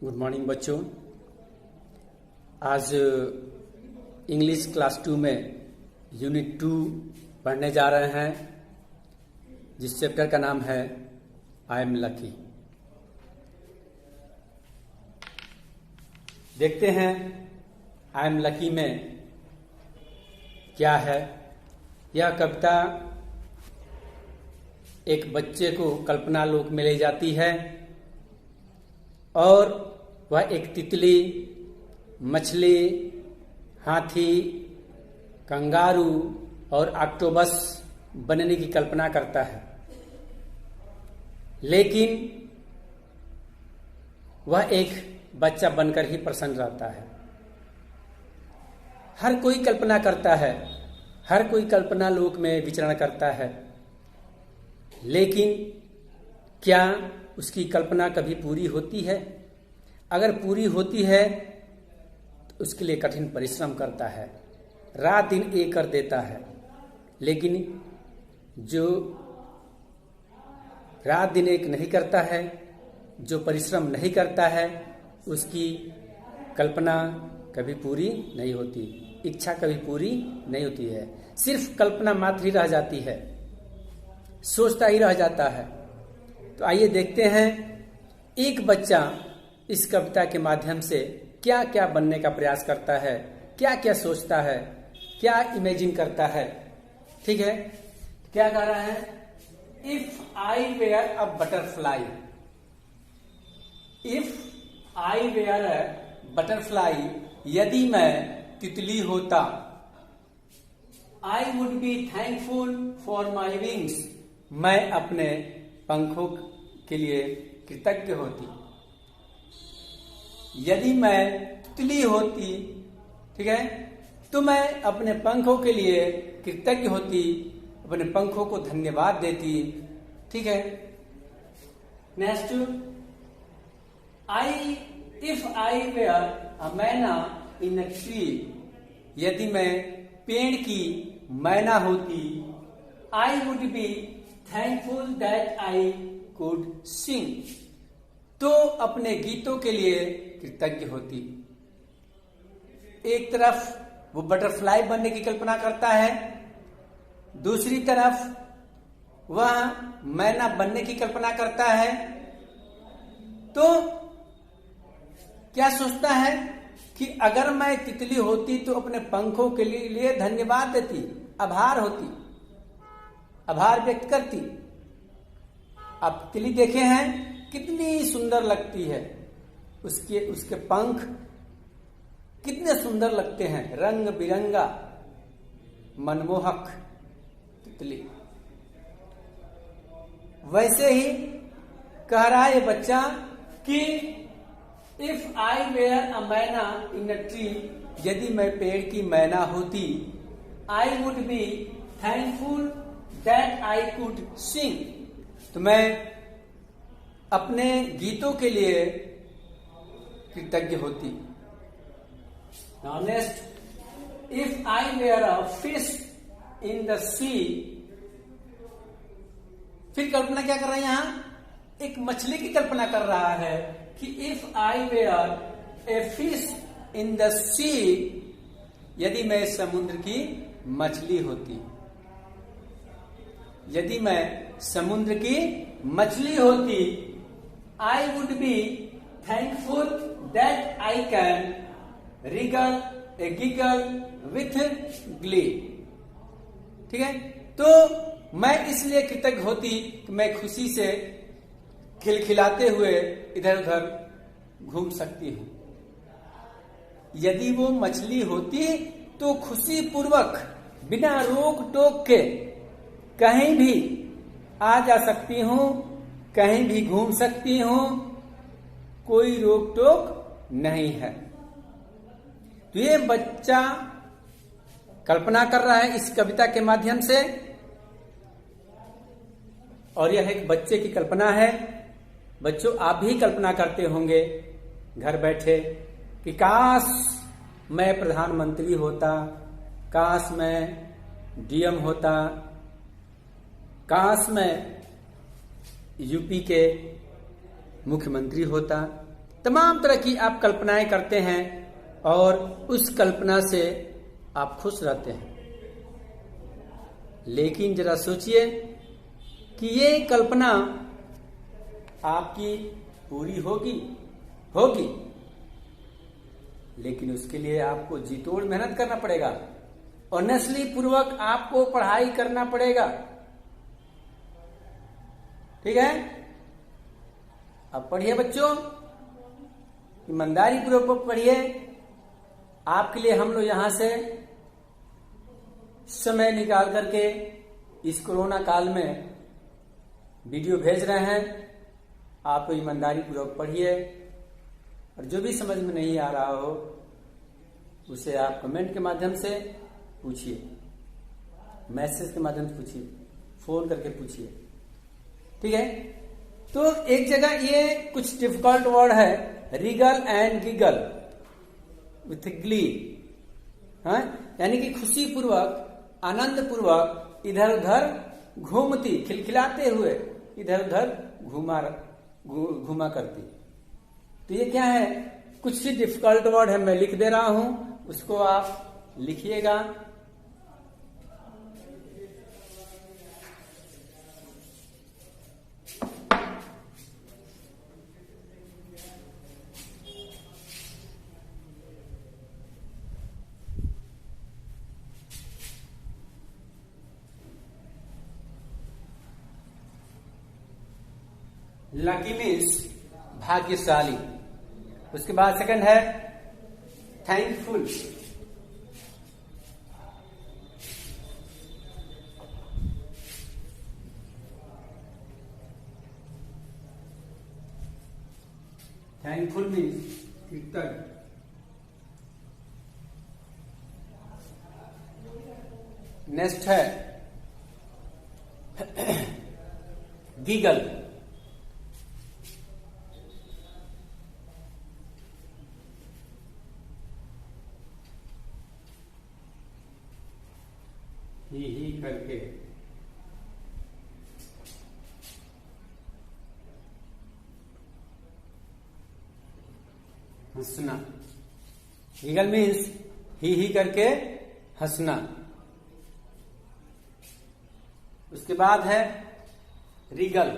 Good morning बच्चों। आज English class 2 में यूनिट 2 पढ़ने जा रहे हैं, जिस चैप्टर का नाम है आई एम लकी। देखते हैं आई एम लकी में क्या है। यह कविता एक बच्चे को कल्पना लोक में ले जाती है और वह एक तितली, मछली, हाथी, कंगारू और ऑक्टोपस बनने की कल्पना करता है, लेकिन वह एक बच्चा बनकर ही प्रसन्न रहता है। हर कोई कल्पना करता है, हर कोई कल्पना लोक में विचरण करता है, लेकिन क्या उसकी कल्पना कभी पूरी होती है? अगर पूरी होती है तो उसके लिए कठिन परिश्रम करता है, रात दिन एक कर देता है, लेकिन जो रात दिन एक नहीं करता है, जो परिश्रम नहीं करता है, उसकी कल्पना कभी पूरी नहीं होती, इच्छा कभी पूरी नहीं होती है। सिर्फ कल्पना मात्र ही रह जाती है, सोचता ही रह जाता है। तो आइए देखते हैं एक बच्चा इस कविता के माध्यम से क्या क्या बनने का प्रयास करता है, क्या क्या सोचता है, क्या इमेजिन करता है। ठीक है, क्या कह रहा है? If I were a butterfly, if I were a butterfly, यदि मैं तितली होता, I would be thankful for my wings, मैं अपने पंखों के लिए कृतज्ञ होती। यदि मैं तितली होती, ठीक है, तो मैं अपने पंखों के लिए कृतज्ञ होती, अपने पंखों को धन्यवाद देती। ठीक है, नेक्स्ट, इफ आई वेयर अ मैना इन अ ट्री, यदि मैं पेड़ की मैना होती, I would be thankful that I could sing, तो अपने गीतों के लिए कृतज्ञ होती। एक तरफ वो बटरफ्लाई बनने की कल्पना करता है, दूसरी तरफ वह मैना बनने की कल्पना करता है। तो क्या सोचता है कि अगर मैं तितली होती तो अपने पंखों के लिए धन्यवाद देती, आभार होती, आभार व्यक्त करती। आप तितली देखे हैं, कितनी सुंदर लगती है, उसके पंख कितने सुंदर लगते हैं, रंग बिरंगा, मनमोहक तितली। वैसे ही कह रहा है ये बच्चा कि इफ आई वेयर अ मैना इन अ ट्री, यदि मैं पेड़ की मैना होती, I would be thankful that I could sing, तो मैं अपने गीतों के लिए कृतज्ञ होती। Now next, if I were a fish in the sea, फिर कल्पना क्या कर रहा है? यहां एक मछली की कल्पना कर रहा है कि if I were a fish in the sea, यदि मैं समुद्र की मछली होती, यदि मैं समुद्र की मछली होती, I would be thankful that I can Regal A giggle with Glee. ठीक है, तो मैं इसलिए कृतज्ञ होती कि मैं खुशी से खिलखिलाते हुए इधर उधर घूम सकती हूं। यदि वो मछली होती तो खुशी पूर्वक बिना रोक टोक के कहीं भी आ जा सकती हूं, कहीं भी घूम सकती हूं, कोई रोक टोक नहीं है। तो ये बच्चा कल्पना कर रहा है इस कविता के माध्यम से, और यह एक बच्चे की कल्पना है। बच्चों, आप भी कल्पना करते होंगे घर बैठे कि काश मैं प्रधानमंत्री होता, काश मैं डीएम होता, काश मैं यूपी के मुख्यमंत्री होता, तमाम तरह की आप कल्पनाएं करते हैं और उस कल्पना से आप खुश रहते हैं। लेकिन जरा सोचिए कि ये कल्पना आपकी पूरी होगी? लेकिन उसके लिए आपको जी तोड़ मेहनत करना पड़ेगा, ऑनेस्टली पूर्वक आपको पढ़ाई करना पड़ेगा। ठीक है? अब पढ़िए बच्चों, ईमानदारी पूर्वक पढ़िए। आपके लिए हम लोग यहां से समय निकाल करके इस कोरोना काल में वीडियो भेज रहे हैं। आप ईमानदारी पूर्वक पढ़िए और जो भी समझ में नहीं आ रहा हो उसे आप कमेंट के माध्यम से पूछिए, मैसेज के माध्यम से पूछिए, फोन करके पूछिए। ठीक है? तो एक जगह ये कुछ डिफिकल्ट वर्ड है, Regal and giggle with Glee. हाँ, यानी कि खुशी पूर्वक, आनंद पूर्वक इधर उधर घूमती, खिलखिलाते हुए इधर उधर घूमा करती। तो ये क्या है? कुछ ही डिफिकल्ट वर्ड है, मैं लिख दे रहा हूं, उसको आप लिखिएगा। लकी मीन्स भाग्यशाली। उसके बाद सेकंड है थैंकफुल। थैंकफुल मीन्स कृतज्ञ। नेक्स्ट है गीगल। ही करके हंसना। गीगल मीन्स ही करके हंसना। उसके बाद है रीगल।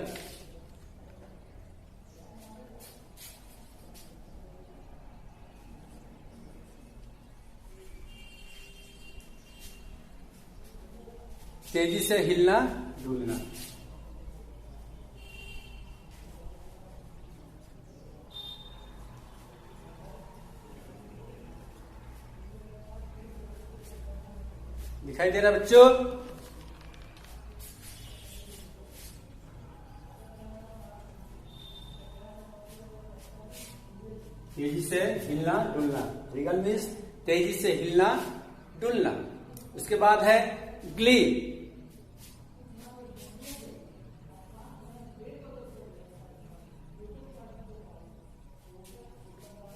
तेजी से हिलना डुलना। दिखाई दे रहा बच्चों? तेजी से हिलना डुलना। रीगल मीन्स तेजी से हिलना डुलना। उसके बाद है ग्ली।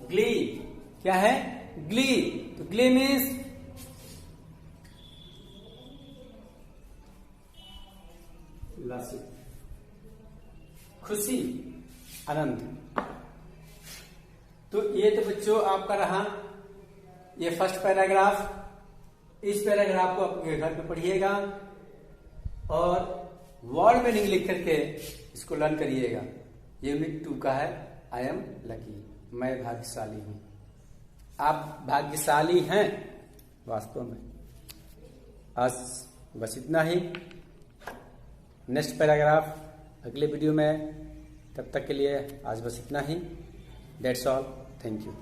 ग्ली क्या है? ग्ली। तो ग्ली मीन्स खुशी, आनंद। तो ये तो बच्चों आपका रहा ये फर्स्ट पैराग्राफ। इस पैराग्राफ को आपके घर पे पढ़िएगा और वर्ड मीनिंग लिख करके इसको लर्न करिएगा। यूनिट 2 का है आई एम लकी, मैं भाग्यशाली हूं। आप भाग्यशाली हैं वास्तव में। आज बस इतना ही। नेक्स्ट पैराग्राफ अगले वीडियो में। तब तक के लिए आज बस इतना ही। That's all. Thank you.